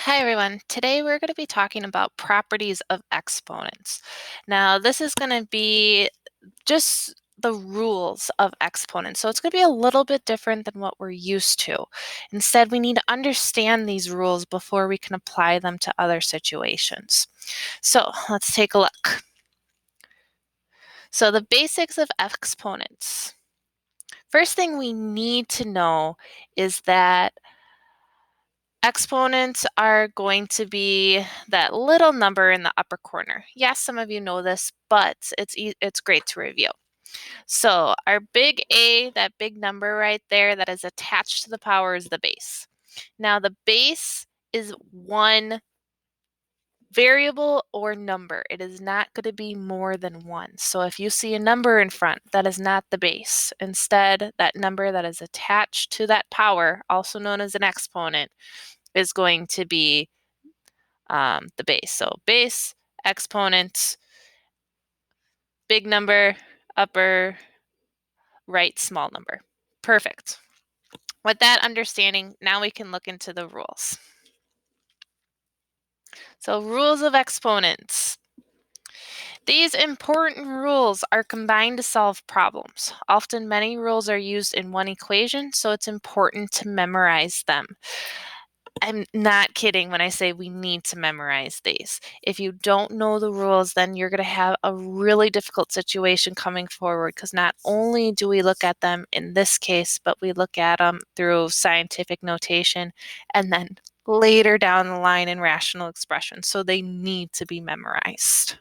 Hi everyone. Today we're going to be talking about properties of exponents. Now this is going to be just the rules of exponents. So it's going to be a little bit different than what we're used to. Instead, we need to understand these rules before we can apply them to other situations. So let's take a look. So the basics of exponents. First thing we need to know is that exponents are going to be that little number in the upper corner. Yes, some of you know this, but it's great to review. So our big A, that big number right there that is attached to the power, is the base. Now the base is one variable or number. It is not going to be more than one. So if you see a number in front, that is not the base. Instead, that number that is attached to that power, also known as an exponent, is going to be the base. So base, exponent, big number, upper right, small number. Perfect. With that understanding, now we can look into the rules. So rules of exponents. These important rules are combined to solve problems. Often many rules are used in one equation, so it's important to memorize them. I'm not kidding when I say we need to memorize these. If you don't know the rules, then you're going to have a really difficult situation coming forward, because not only do we look at them in this case, but we look at them through scientific notation and then later down the line in rational expression. So they need to be memorized.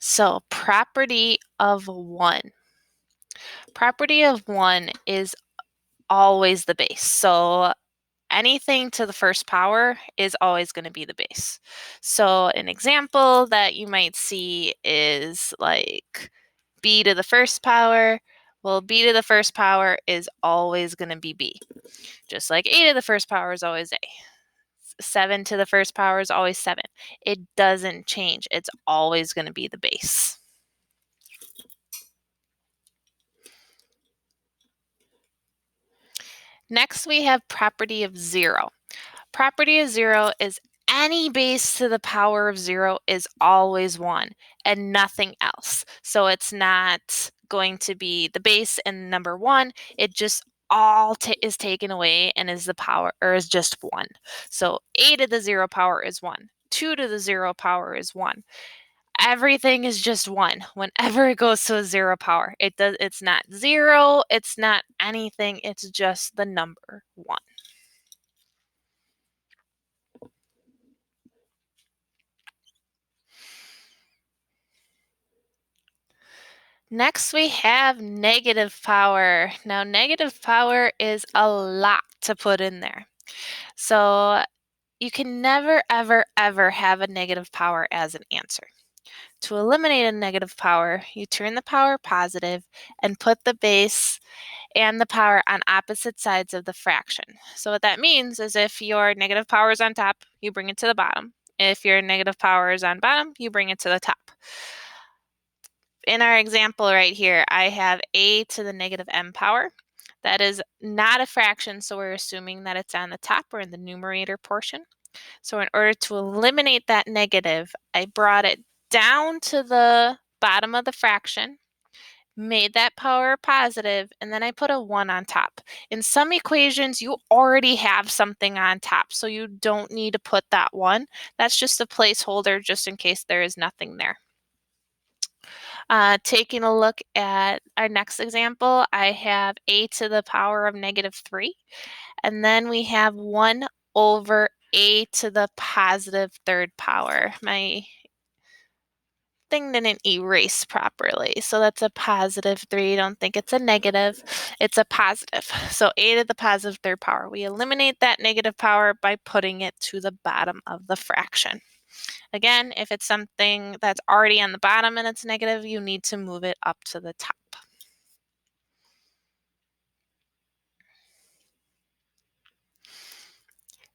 So property of 1. Property of 1 is always the base. So anything to the first power is always going to be the base. So an example that you might see is like b to the first power. Well, b to the first power is always going to be b. Just like a to the first power is always a. 7 to the first power is always 7. It doesn't change. It's always going to be the base. Next, we have property of 0. Property of 0 is any base to the power of 0 is always 1 and nothing else. So it's not going to be the base and number 1. It just all is taken away and is the power, or is just 1. So a to the 0 power is 1. 2 to the 0 power is 1. Everything is just 1 whenever it goes to a 0 power. It's not 0, it's not anything, it's just the number 1. Next, we have negative power. Now, negative power is a lot to put in there. So you can never, ever, ever have a negative power as an answer. To eliminate a negative power, you turn the power positive and put the base and the power on opposite sides of the fraction. So what that means is if your negative power is on top, you bring it to the bottom. If your negative power is on bottom, you bring it to the top. In our example right here, I have a to the negative m power. That is not a fraction, so we're assuming that it's on the top or in the numerator portion. So in order to eliminate that negative, I brought it down to the bottom of the fraction, made that power positive, and then I put a 1 on top. In some equations, you already have something on top, so you don't need to put that 1. That's just a placeholder just in case there is nothing there. Taking a look at our next example, I have a to the power of negative 3, and then we have 1 over a to the positive third power. My thing didn't erase properly, so that's a positive 3. Don't think it's a negative, it's a positive. So a to the positive third power. We eliminate that negative power by putting it to the bottom of the fraction. Again, if it's something that's already on the bottom and it's negative, you need to move it up to the top.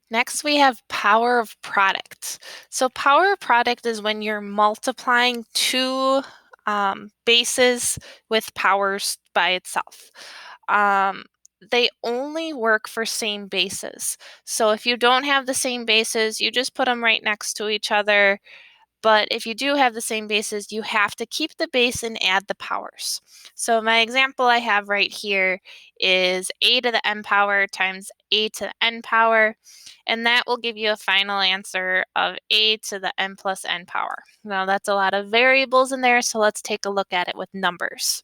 Next, we have power of product. So power of product is when you're multiplying two bases with powers by itself. they only work for same bases. So if you don't have the same bases, you just put them right next to each other. But if you do have the same bases, you have to keep the base and add the powers. So my example I have right here is a to the n power times a to the n power, and that will give you a final answer of a to the n plus n power. Now that's a lot of variables in there, so let's take a look at it with numbers.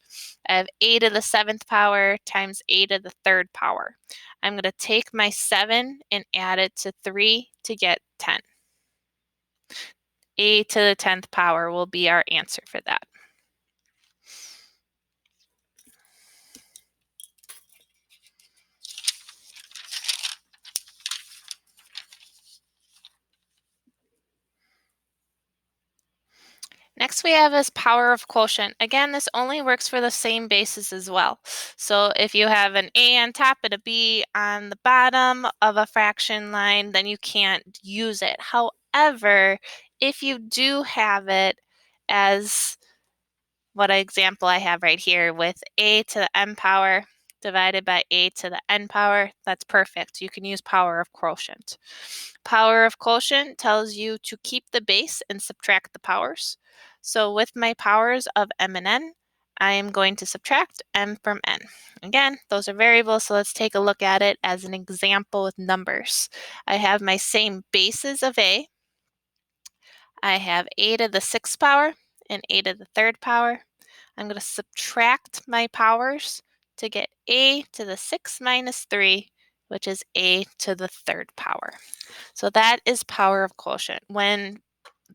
I have a to the 7th power times a to the 3rd power. I'm going to take my 7 and add it to 3 to get 10. A to the 10th power will be our answer for that. Next we have is power of quotient. Again, this only works for the same bases as well. So if you have an a on top and a b on the bottom of a fraction line, then you can't use it. However, if you do have it as what example I have right here with a to the m power divided by a to the n power, that's perfect. You can use power of quotient. Power of quotient tells you to keep the base and subtract the powers. So with my powers of m and n, I am going to subtract m from n. Again, those are variables, so let's take a look at it as an example with numbers. I have my same bases of a. I have a to the 6th power and a to the 3rd power. I'm going to subtract my powers to get a to the 6 minus 3, which is a to the 3rd power. So that is power of quotient when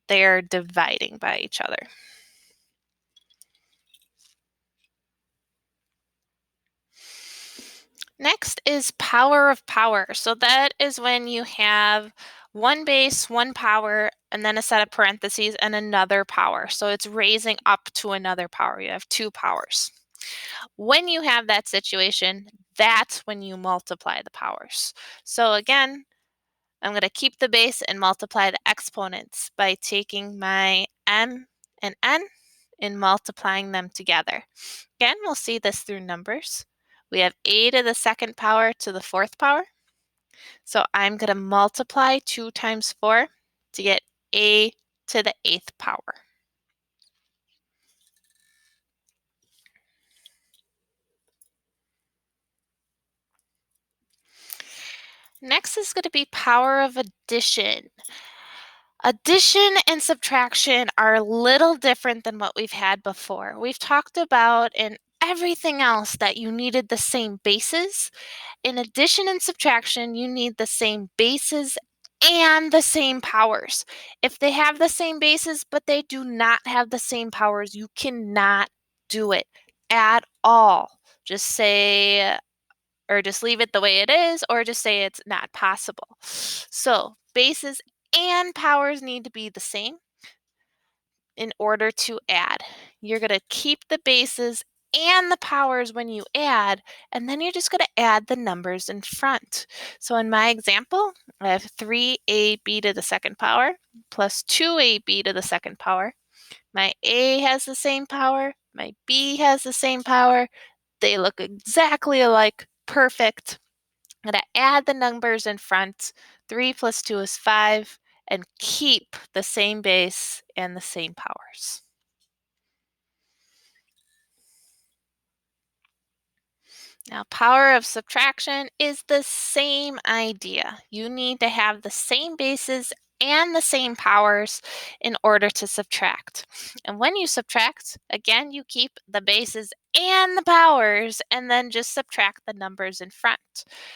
they're dividing by each other. Next is power of power. So that is when you have one base, one power, and then a set of parentheses and another power. So it's raising up to another power. You have two powers. When you have that situation, that's when you multiply the powers. So again, I'm going to keep the base and multiply the exponents by taking my m and n and multiplying them together. Again, we'll see this through numbers. We have a to the 2nd power to the 4th power. So I'm going to multiply 2 times 4 to get a to the 8th power. Next is going to be power of addition. Addition and subtraction are a little different than what we've had before. We've talked about in everything else that you needed the same bases. In addition and subtraction, you need the same bases and the same powers. If they have the same bases but they do not have the same powers, you cannot do it at all. Just say or just leave it the way it is, or just say it's not possible. So bases and powers need to be the same in order to add. You're going to keep the bases and the powers when you add, and then you're just going to add the numbers in front. So in my example, I have 3ab to the 2nd power plus 2ab to the 2nd power. My a has the same power, my b has the same power. They look exactly alike, perfect. I'm going to add the numbers in front. 3 plus 2 is 5, and keep the same base and the same powers. Now, power of subtraction is the same idea. You need to have the same bases and the same powers in order to subtract. And when you subtract, again, you keep the bases and the powers and then just subtract the numbers in front.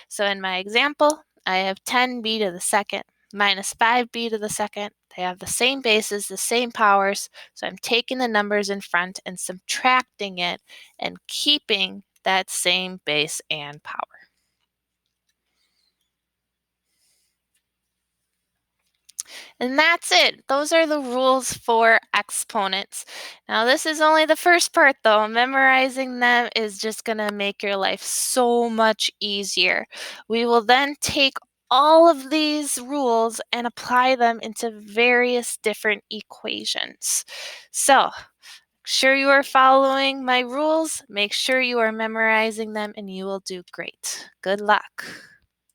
So in my example, I have 10b to the 2nd minus 5b to the 2nd. They have the same bases, the same powers. So I'm taking the numbers in front and subtracting it and keeping that same base and power. And that's it. Those are the rules for exponents. Now, this is only the first part, though. Memorizing them is just going to make your life so much easier. We will then take all of these rules and apply them into various different equations. So, sure you are following my rules, make sure you are memorizing them, and you will do great. Good luck.